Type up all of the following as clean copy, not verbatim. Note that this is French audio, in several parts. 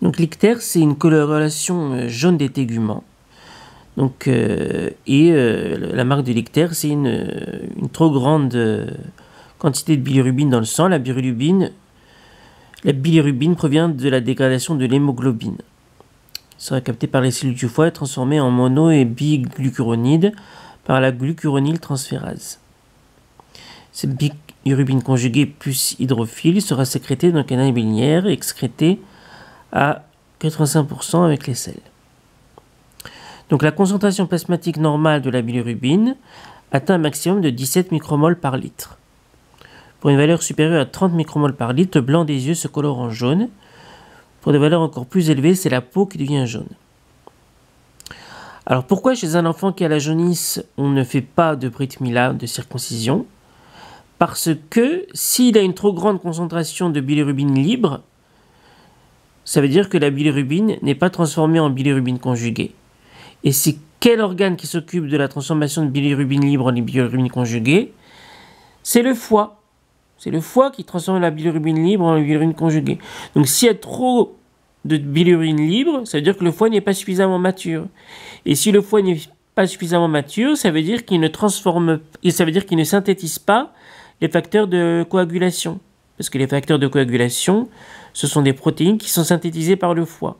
Donc l'ictère, c'est une coloration jaune des téguments. Donc, la marque de l'ictère, c'est une trop grande quantité de bilirubine dans le sang. La bilirubine provient de la dégradation de l'hémoglobine. Elle sera captée par les cellules du foie et transformée en mono- et biglucuronide par la glucuronyltransférase. Cette bilirubine conjuguée plus hydrophile sera sécrétée dans le canal biliaire et excrétée à 85% avec les selles. Donc la concentration plasmatique normale de la bilirubine atteint un maximum de 17 micromoles par litre. Pour une valeur supérieure à 30 micromoles par litre, le blanc des yeux se colore en jaune. Pour des valeurs encore plus élevées, c'est la peau qui devient jaune. Alors pourquoi chez un enfant qui a la jaunisse, on ne fait pas de brit milah, de circoncision? Parce que s'il a une trop grande concentration de bilirubine libre, ça veut dire que la bilirubine n'est pas transformée en bilirubine conjuguée. Et c'est quel organe qui s'occupe de la transformation de bilirubine libre en bilirubine conjuguée? C'est le foie. C'est le foie qui transforme la bilirubine libre en bilirubine conjuguée. Donc s'il y a trop de bilirubine libre, ça veut dire que le foie n'est pas suffisamment mature. Et si le foie n'est pas suffisamment mature, ça veut dire qu'il ne synthétise pas les facteurs de coagulation. Parce que les facteurs de coagulation, ce sont des protéines qui sont synthétisées par le foie.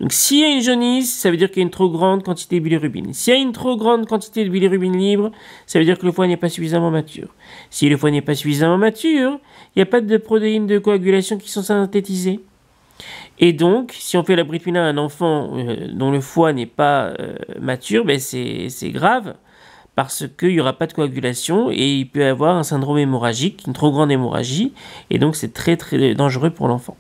Donc s'il y a une jaunisse, ça veut dire qu'il y a une trop grande quantité de bilirubine. S'il y a une trop grande quantité de bilirubine libre, ça veut dire que le foie n'est pas suffisamment mature. Si le foie n'est pas suffisamment mature, il n'y a pas de protéines de coagulation qui sont synthétisées. Et donc, si on fait la brit milah à un enfant dont le foie n'est pas mature, ben c'est grave, parce qu'il n'y aura pas de coagulation et il peut avoir un syndrome hémorragique, une trop grande hémorragie, et donc c'est très très dangereux pour l'enfant.